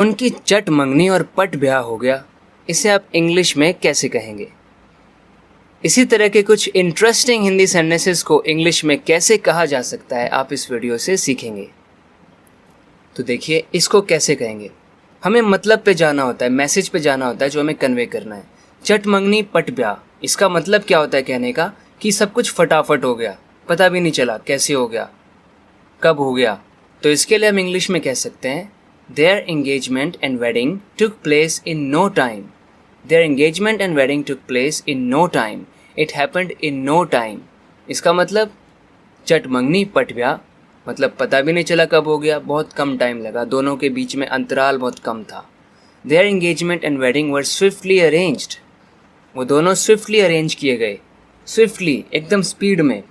उनकी चट मंगनी और पट ब्याह हो गया, इसे आप इंग्लिश में कैसे कहेंगे? इसी तरह के कुछ इंटरेस्टिंग हिंदी सेंटेंसेस को इंग्लिश में कैसे कहा जा सकता है, आप इस वीडियो से सीखेंगे। तो देखिए, इसको कैसे कहेंगे। हमें मतलब पे जाना होता है, मैसेज पे जाना होता है जो हमें कन्वे करना है। चट मंगनी पट ब्याह, इसका मतलब क्या होता है कहने का कि सब कुछ फटाफट हो गया, पता भी नहीं चला कैसे हो गया, कब हो गया। तो इसके लिए हम इंग्लिश में कह सकते हैं Their engagement and wedding took place in no time. Their engagement and wedding took place in no time. It happened in no time. इसका मतलब चट मंगनी पट ब्याह, मतलब पता भी नहीं चला कब हो गया, बहुत कम टाइम लगा, दोनों के बीच में अंतराल बहुत कम था। Their engagement and wedding were swiftly arranged. वो दोनों swiftly arrange किए गए, swiftly एकदम स्पीड में।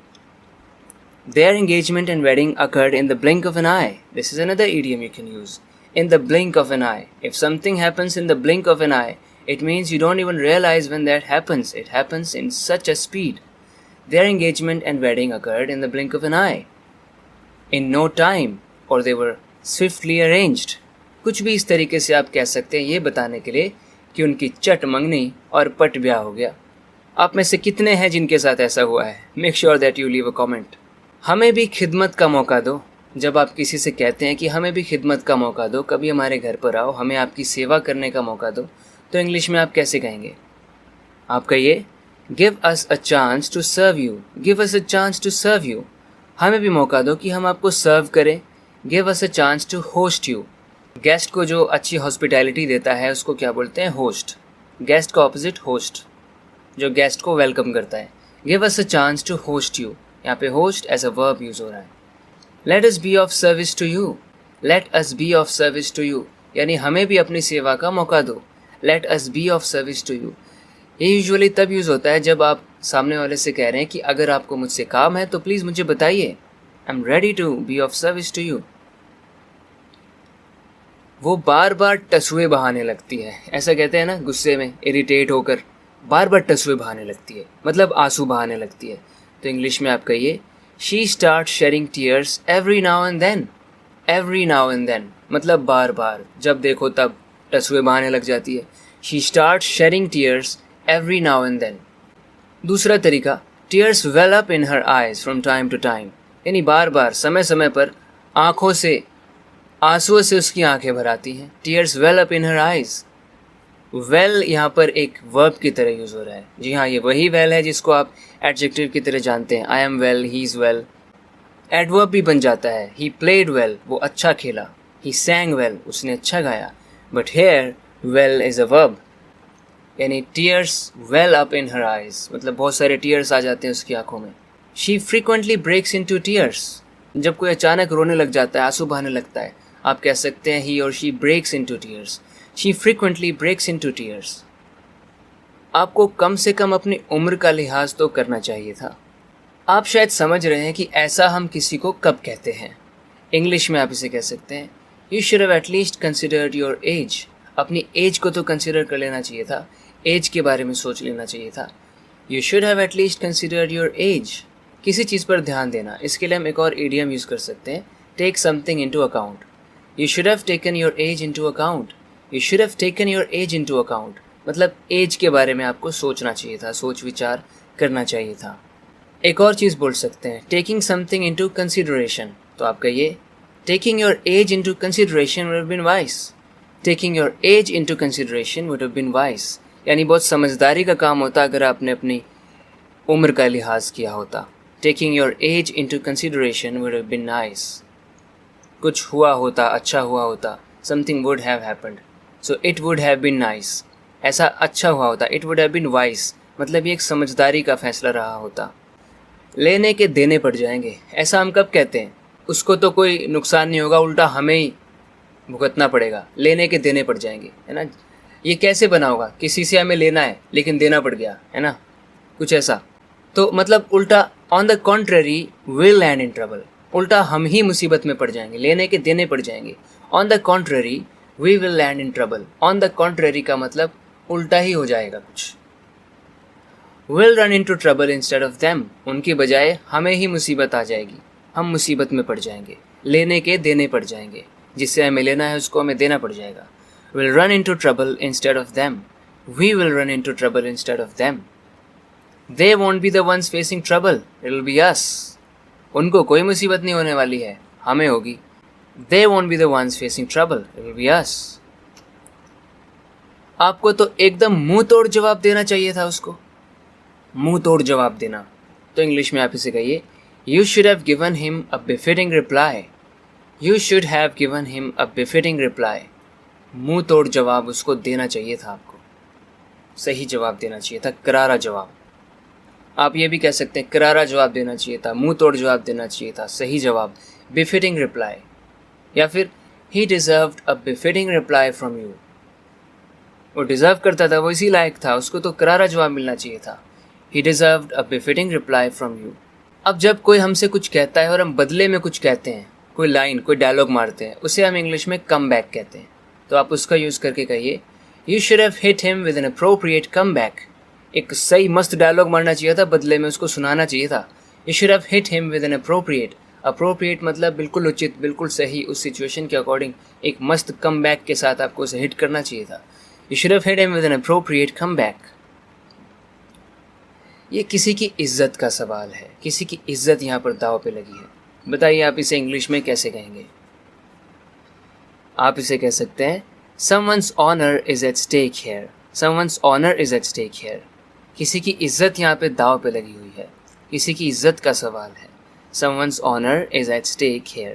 Their engagement and wedding occurred in the blink of an eye. This is another idiom you can use. In the blink of an eye. If something happens in the blink of an eye, it means you don't even realize when that happens. It happens in such a speed. Their engagement and wedding occurred in the blink of an eye. In no time, or they were swiftly arranged. कुछ भी इस तरीके से आप कह सकते हैं ये बताने के लिए कि उनकी चट मंगनी और पट ब्याह हो गया। आप में से कितने हैं जिनके साथ ऐसा हुआ है? Make sure that you leave a comment. हमें भी खिदमत का मौका दो। जब आप किसी से कहते हैं कि हमें भी खिदमत का मौका दो, कभी हमारे घर पर आओ, हमें आपकी सेवा करने का मौका दो, तो इंग्लिश में आप कैसे कहेंगे? आप कहिए give us a chance to serve you. Give us a chance to serve you, हमें भी मौका दो कि हम आपको सर्व करें। Give us a chance to host you. Guest को जो अच्छी हॉस्पिटैलिटी देता है उसको क्या बोलते हैं? होस्ट। गेस्ट का ऑपोजिट होस्ट, जो गेस्ट को वेलकम करता है। Give us a chance to host you, यहाँ पे host as a verb use हो रहा है। Let us be of service to you. Let us be of service to you. यानी हमें भी अपनी सेवा का मौका दो। Let us be of service to you. ये यूजुअली तब यूज़ होता है जब आप सामने वाले से कह रहे हैं कि अगर आपको मुझसे काम है तो प्लीज़ मुझे बताइए। I'm ready to be of service to you. वो बार बार टसुए बहाने लगती है, ऐसा कहते हैं ना, गुस्से में इरिटेट होकर बार बार टसुए बहाने लगती है, मतलब आंसू बहाने लगती है। तो इंग्लिश में आप कहिए She starts shedding tears every now and then. Every now and then मतलब बार बार, जब देखो तब टसुए बहाने लग जाती है। She starts shedding tears every now and then. दूसरा तरीका, tears well up in her eyes from time to time. यानी बार बार, समय समय पर आँखों से, आंसुओं से उसकी आंखें भर आती हैं। Tears well up in her eyes. Well यहाँ पर एक वर्ब की तरह यूज़ हो रहा है। जी हाँ, ये वही वेल है जिसको आप एडजेक्टिव की तरह जानते हैं। I am well, he is well. Adverb भी बन जाता है। ही प्लेड वेल, वो अच्छा खेला। ही सैंग वेल, उसने अच्छा गाया। But here well is a verb, यानी tears well up in her eyes, मतलब बहुत सारे टीयर्स आ जाते हैं उसकी आंखों में। She frequently breaks into tears, जब कोई अचानक रोने लग जाता है, आंसू बहाने लगता है, आप कह सकते हैं ही और she breaks into tears. She frequently breaks into tears. आपको कम से कम अपनी उम्र का लिहाज तो करना चाहिए था। आप शायद समझ रहे हैं कि ऐसा हम किसी को कब कहते हैं। इंग्लिश में आप इसे कह सकते हैं You should have at least considered your age. अपनी एज को तो कंसिडर कर लेना चाहिए था, एज के बारे में सोच लेना चाहिए था। You should have at least considered your age. किसी चीज़ पर ध्यान देना। इसके लिए हम एक और इडियम यूज़ कर सकते हैं, Take something into account. You should have taken your age into account. You should have taken your age into account. मतलब एज के बारे में आपको सोचना चाहिए था, सोच विचार करना चाहिए था। एक और चीज़ बोल सकते हैं, taking something into consideration. तो आप कहिए taking your age into consideration would have been wise. Taking your age into consideration would have been wise. यानी बहुत समझदारी का काम होता अगर आपने अपनी उम्र का लिहाज किया होता। Taking your age into consideration would have been nice. कुछ हुआ होता, अच्छा हुआ होता, something would have happened. So it would have been nice. ऐसा अच्छा हुआ होता। It would have been wise, मतलब ये एक समझदारी का फैसला रहा होता। लेने के देने पड़ जाएंगे, ऐसा हम कब कहते हैं? उसको तो कोई नुकसान नहीं होगा, उल्टा हमें ही भुगतना पड़ेगा। लेने के देने पड़ जाएंगे, है ना। ये कैसे बना होगा? किसी से हमें लेना है लेकिन देना पड़ गया, है ना, कुछ ऐसा। तो मतलब उल्टा on the contrary will land in trouble, उल्टा हम ही मुसीबत में पड़ जाएंगे, लेने के देने पड़ जाएंगे। On the contrary we will land in trouble. On the contrary का मतलब उल्टा ही हो जाएगा कुछ। Will run into trouble instead of them, उनकी बजाय हमें ही मुसीबत आ जाएगी, हम मुसीबत में पड़ जाएंगे, लेने के देने पड़ जाएंगे, जिससे हमें लेना है उसको हमें देना पड़ जाएगा। will run into trouble instead of them. We will run into trouble instead of them. They won't be the ones facing trouble, it'll be us. उनको कोई मुसीबत नहीं होने वाली है, हमें होगी. They won't be the ones facing trouble, it'll be us. आपको तो एकदम मुंह तोड़ जवाब देना चाहिए था उसको. मुंह तोड़ जवाब देना, तो इंग्लिश में आप इसे कहिए, You should have given him a befitting reply. You should have given him a befitting reply. मुंह तोड़ जवाब उसको देना चाहिए था आपको. सही जवाब देना चाहिए था, करारा जवाब. आप ये भी कह सकते हैं करारा जवाब देना चाहिए था, मुंह तोड़ जवाब देना चाहिए था, सही जवाब befitting reply. या फिर He deserved a befitting reply from you. वो डिज़र्व करता था, वो इसी लायक था, उसको तो करारा जवाब मिलना चाहिए था. He deserved a befitting reply from you. अब जब कोई हमसे कुछ कहता है और हम बदले में कुछ कहते हैं, कोई लाइन, कोई डायलॉग मारते हैं, उसे हम इंग्लिश में कम बैक कहते हैं. तो आप उसका यूज़ करके कहिए, You should have hit him with an appropriate comeback. एक सही मस्त डायलॉग मारना चाहिए था, बदले में उसको सुनाना चाहिए था. You should have hit him with an appropriate मतलब बिल्कुल उचित, बिल्कुल सही, उस सिचुएशन के अकॉर्डिंग एक मस्त कमबैक के साथ आपको उसे हिट करना चाहिए था. You should have hit him with an appropriate comeback. ये किसी की इज्जत का सवाल है, किसी की इज्जत यहाँ पर दाव पे लगी है. बताइए आप इसे इंग्लिश में कैसे कहेंगे. आप इसे कह सकते हैं Someone's honor is at stake here. Someone's honor is at stake here. किसी की इज्जत यहाँ पे दाव पे लगी हुई है, किसी की इज्जत का सवाल है. Someone's honor is at stake here.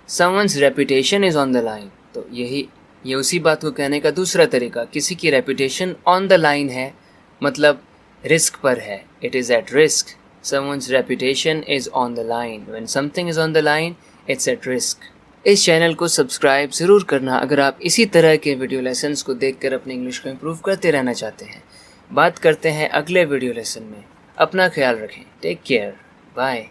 Someone's reputation is on the line. तो ये उसी बात को कहने का दूसरा तरीका. किसी की रेपुटेशन ऑन द लाइन है, मतलब रिस्क पर है. It is at risk. Someone's reputation is on the line. When something is on the line, it's at risk. इस चैनल को सब्सक्राइब ज़रूर करना अगर आप इसी तरह के वीडियो लेसन्स को देखकर अपनी इंग्लिश को इम्प्रूव करते रहना चाहते हैं. बात करते हैं अगले वीडियो लेसन में. अपना ख्याल रखें. Take care. बाय.